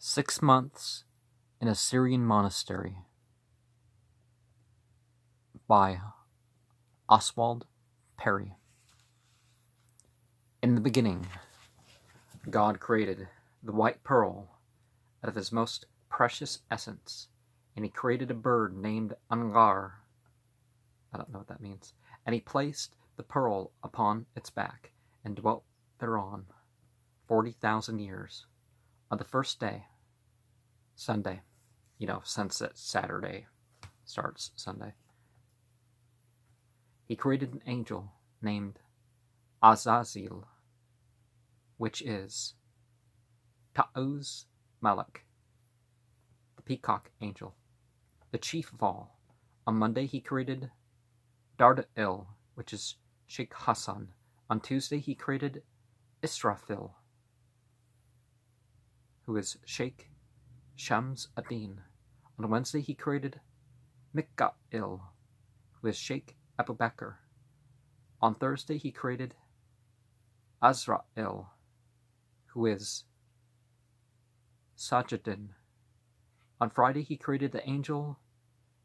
6 months in a Syrian monastery by Oswald Parry. In the beginning, God created the white pearl out of his most precious essence, and he created a bird named Angar. I don't know what that means. And he placed the pearl upon its back and dwelt thereon 40,000 years. On the first day, Sunday, sunset Saturday starts Sunday, he created an angel named Azazel, which is Ta'uz Malak, the peacock angel, the chief of all. On Monday he created Darda'il, which is Sheikh Hassan. On Tuesday he created Israfil, who is Sheikh Shams ad-Din. On Wednesday he created Mika'il, who is Sheikh Abu Bakr. On Thursday he created Azra'il, who is Sajaddin. On Friday he created the angel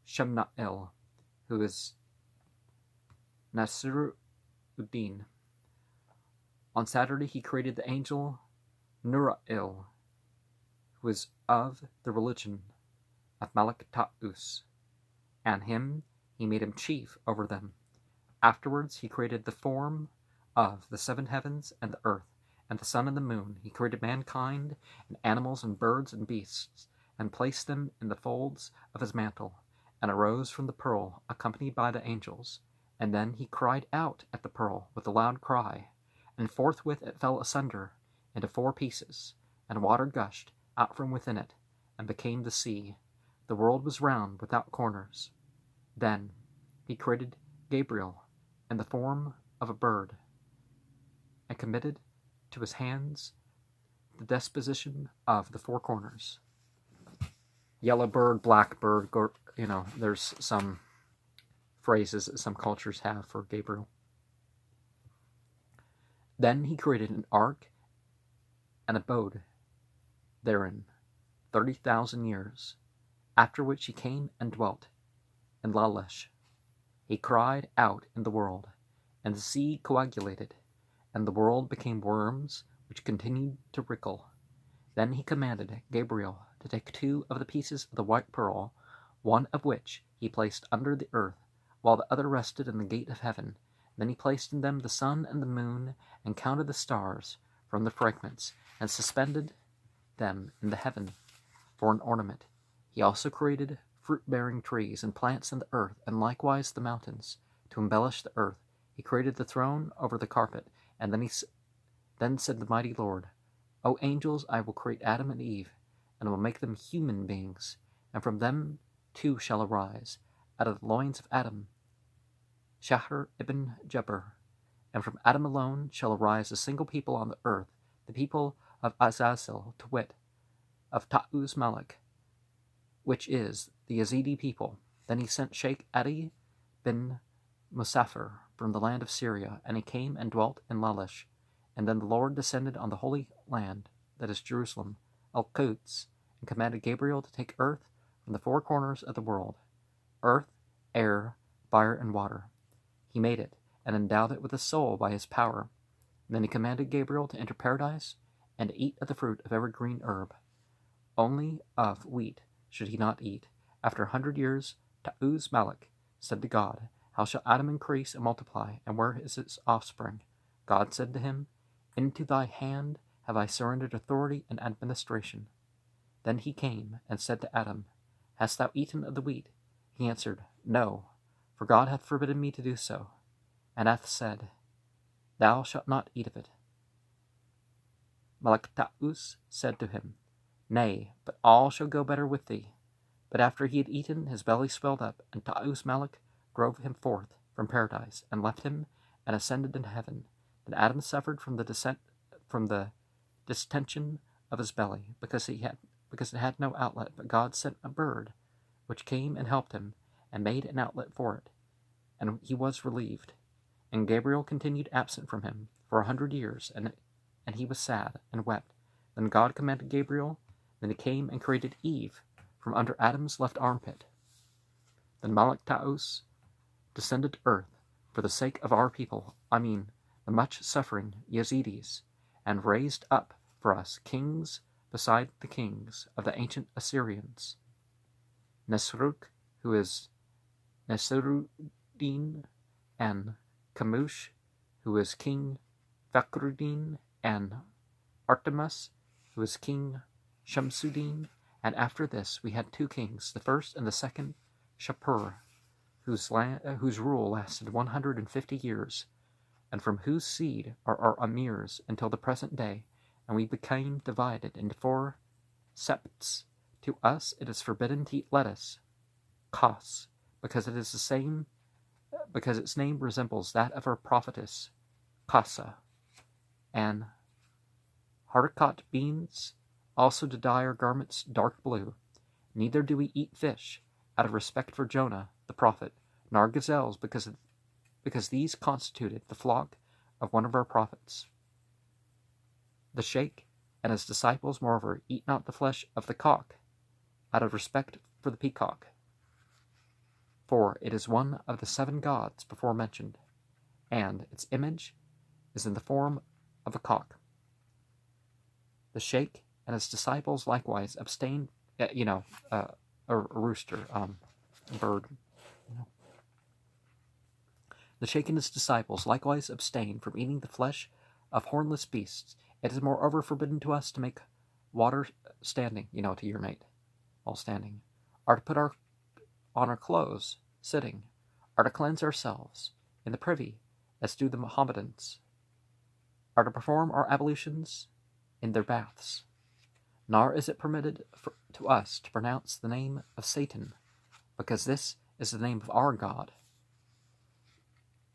Shamna'il, who is Nasiruddin. On Saturday he created the angel Nura'il, who is of the religion of Malik Ta'us, and he made him chief over them. Afterwards he created the form of the 7 heavens and the earth, and the sun and the moon. He created mankind, and animals, and birds, and beasts, and placed them in the folds of his mantle, and arose from the pearl, accompanied by the angels. And then he cried out at the pearl with a loud cry, and forthwith it fell asunder into 4 pieces, and water gushed out from within it, and became the sea. The world was round without corners. Then he created Gabriel in the form of a bird, and committed to his hands the disposition of the 4 corners. Yellow bird, black bird, there's some phrases that some cultures have for Gabriel. Then he created an ark and abode therein 30,000 years, after which he came and dwelt in Lalesh. He cried out in the world, and the sea coagulated, and the world became worms which continued to wrinkle. Then he commanded Gabriel to take 2 of the pieces of the white pearl, one of which he placed under the earth, while the other rested in the gate of heaven. Then he placed in them the sun and the moon, and counted the stars from the fragments, and suspended them in the heaven for an ornament. He also created fruit-bearing trees and plants in the earth, and likewise the mountains, to embellish the earth. He created the throne over the carpet, and then said the mighty Lord, O angels, I will create Adam and Eve, and will make them human beings, and from them 2 shall arise, out of the loins of Adam, Shahr ibn Jabir, and from Adam alone shall arise a single people on the earth, the people of Azazel, to wit, of Ta'uz Malik, which is the Yazidi people. Then he sent Sheikh Adi bin Musafir from the land of Syria, and he came and dwelt in Lalesh. And then the Lord descended on the holy land, that is Jerusalem, Al-Quds, and commanded Gabriel to take earth from the 4 corners of the world, earth, air, fire, and water. He made it, and endowed it with a soul by his power. And then he commanded Gabriel to enter paradise, and to eat of the fruit of every green herb. Only of wheat should he not eat. After 100 years, Ta'uz Malik said to God, How shall Adam increase and multiply, and where is his offspring? God said to him, Into thy hand have I surrendered authority and administration. Then he came and said to Adam, Hast thou eaten of the wheat? He answered, No, for God hath forbidden me to do so, and hath said, Thou shalt not eat of it. Malak Ta'us said to him, Nay, but all shall go better with thee. But after he had eaten, his belly swelled up, and Ta'us Malik drove him forth from paradise, and left him, and ascended into heaven. Then Adam suffered from the distension of his belly, because it had no outlet. But God sent a bird, which came and helped him, and made an outlet for it, and he was relieved. And Gabriel continued absent from him for 100 years, and he was sad and wept. Then God commanded Gabriel Then he came and created Eve from under Adam's left armpit. Then Malak Taus descended to earth for the sake of our people, the much suffering Yazidis, and raised up for us kings beside the kings of the ancient Assyrians. Nesruk, who is Nesruddin, and Kamush, who is King Fakhruddin, and Artemis, who is King Shamsuddin. And after this we had two kings, the first and the second Shapur, whose rule lasted 150 years, and from whose seed are our emirs until the present day, and we became divided into 4 septs. To us it is forbidden to eat lettuce, kos, because its name resembles that of our prophetess, Kasa, and haricot beans, also to dye our garments dark blue. Neither do we eat fish, out of respect for Jonah, the prophet, nor gazelles, because these constituted the flock of one of our prophets. The sheikh and his disciples, moreover, eat not the flesh of the cock, out of respect for the peacock, for it is one of the 7 gods before mentioned, and its image is in the form of a cock. The sheikh and his disciples likewise abstained, a rooster, bird. The sheikh and his disciples likewise abstain from eating the flesh of hornless beasts. It is moreover forbidden to us to make water standing, to urinate while standing, or to put on our clothes sitting, or to cleanse ourselves in the privy, as do the Mohammedans, or to perform our ablutions in their baths. Nor is it permitted to us to pronounce the name of Satan, because this is the name of our God,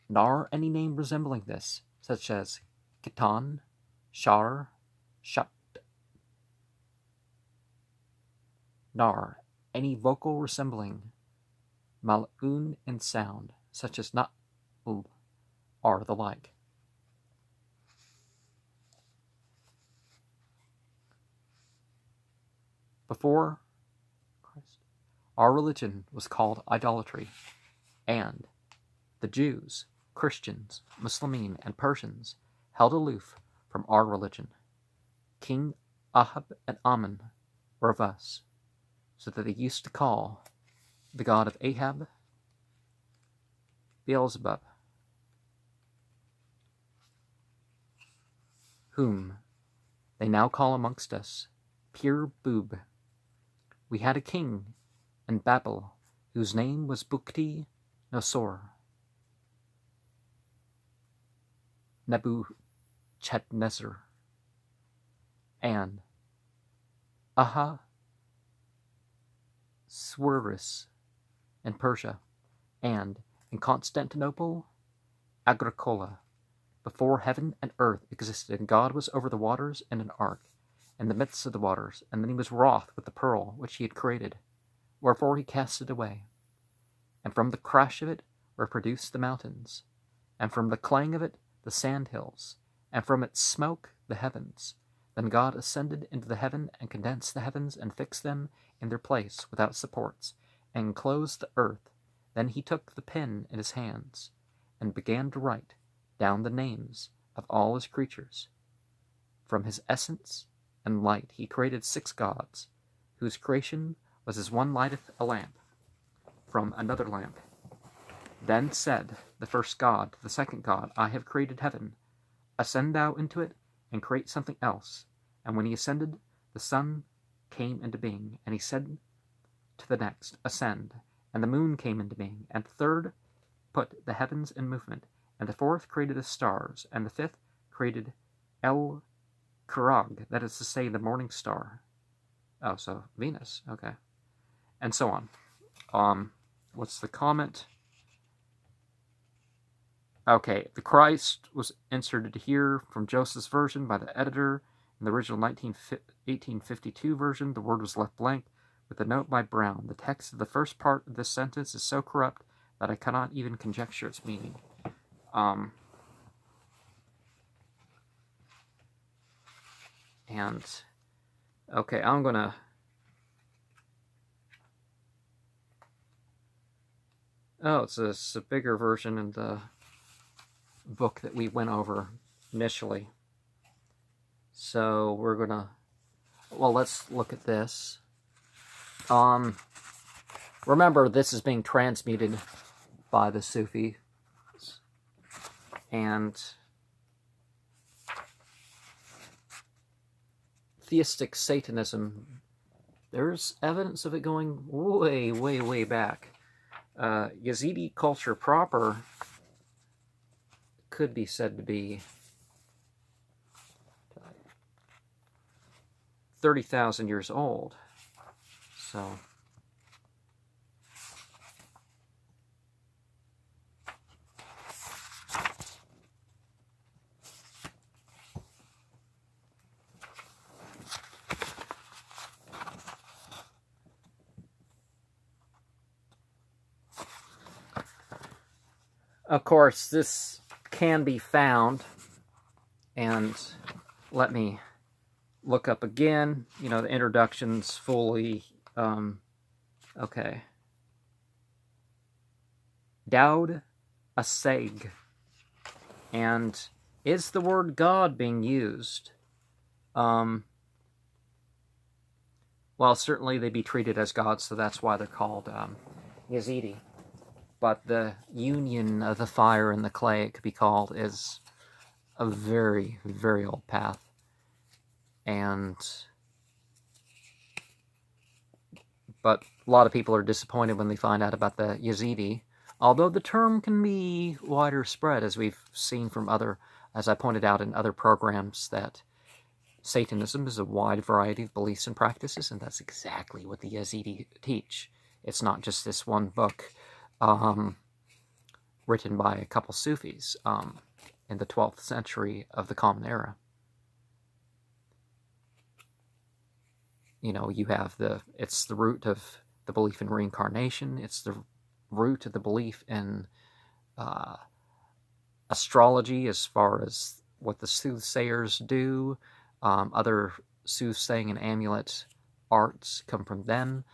nor any name resembling this, such as Kitan, Shar, Shat, nor any vocal resembling Mal'un in sound, such as Na'ul, or the like. Before Christ, our religion was called idolatry, and the Jews, Christians, Muslimin, and Persians held aloof from our religion. King Ahab and Ammon were of us, so that they used to call the god of Ahab Beelzebub, whom they now call amongst us Pir Boob. We had a king in Babel whose name was Bukti Nosor. Nebuchadnezzar, and Ahasuerus in Persia, and in Constantinople, Agricola. Before heaven and earth existed, and God was over the waters in an ark, in the midst of the waters, and then he was wroth with the pearl which he had created, wherefore he cast it away. And from the crash of it were produced the mountains, and from the clang of it the sand hills, and from its smoke the heavens. Then God ascended into the heaven, and condensed the heavens, and fixed them in their place without supports, and enclosed the earth. Then he took the pen in his hands, and began to write down the names of all his creatures. From his essence and light he created 6 gods, whose creation was as one lighteth a lamp from another lamp. Then said the first god to the second god, I have created heaven. Ascend thou into it, and create something else. And when he ascended, the sun came into being. And he said to the next, Ascend. And the moon came into being. And the third put the heavens in movement. And the fourth created the stars. And the fifth created El Kirag, that is to say, the morning star. Oh, so Venus, okay. And so on. What's the comment? Okay, the Christ was inserted here from Joseph's version by the editor. In the original 1852 version, the word was left blank with a note by Brown. The text of the first part of this sentence is so corrupt that I cannot even conjecture its meaning. Okay, I'm gonna... Oh, it's a bigger version in the book that we went over initially. So we're gonna... Well, let's look at this. Remember, this is being transmuted by the Sufis. And theistic Satanism, there's evidence of it going way, way, way back. Yazidi culture proper could be said to be 30,000 years old. So... Of course, this can be found, and let me look up again. You know, the introduction's fully, okay. Daud Aseg. And is the word God being used? Well, certainly they be treated as gods, so that's why they're called Yazidi. But the union of the fire and the clay, it could be called, is a very, very old path. But a lot of people are disappointed when they find out about the Yazidi, although the term can be wider spread, as we've seen from other, as I pointed out in other programs, that Satanism is a wide variety of beliefs and practices, and that's exactly what the Yazidi teach. It's not just this one book written by a couple Sufis in the 12th century of the Common Era. You know, you have it's the root of the belief in reincarnation. It's the root of the belief in astrology, as far as what the soothsayers do. Other soothsaying and amulet arts come from them.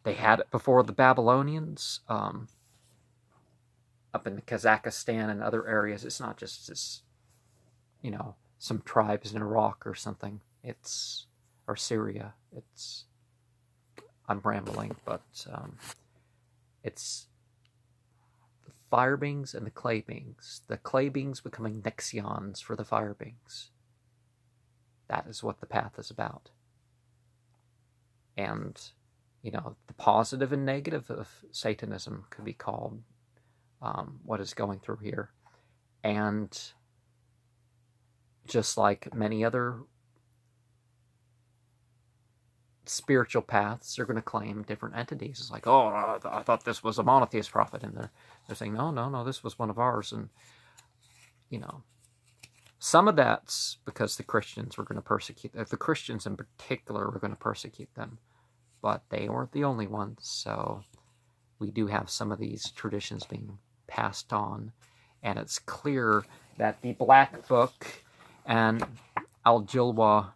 They had it before the Babylonians, up in Kazakhstan and other areas. It's not just this, you know, some tribes in Iraq or something. Or Syria. I'm rambling, but it's the fire beings and the clay beings. The clay beings becoming Nexions for the fire beings. That is what the path is about. And, you know, the positive and negative of Satanism could be called what is going through here. And just like many other spiritual paths, are going to claim different entities. It's like, oh, I thought this was a monotheist prophet, and they're saying, no, this was one of ours. And, you know, some of that's because the Christians were going to persecute, the Christians in particular were going to persecute them, but they weren't the only ones. So we do have some of these traditions being passed on, and it's clear that the Black Book and Al-Jilwa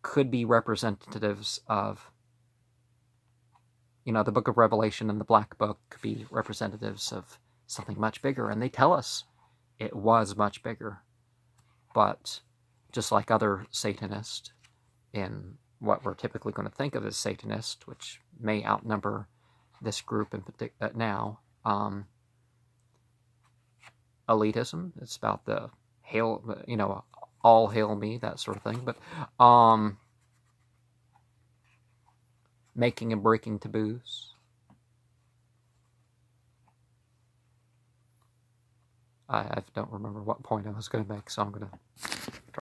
could be representatives of, you know, the Book of Revelation and the Black Book could be representatives of something much bigger, and they tell us it was much bigger. But just like other Satanists, in what we're typically going to think of as Satanist, which may outnumber this group in particular now, elitism. It's about the hail, you know, all hail me, that sort of thing. But making and breaking taboos. I don't remember what point I was going to make, so I'm going to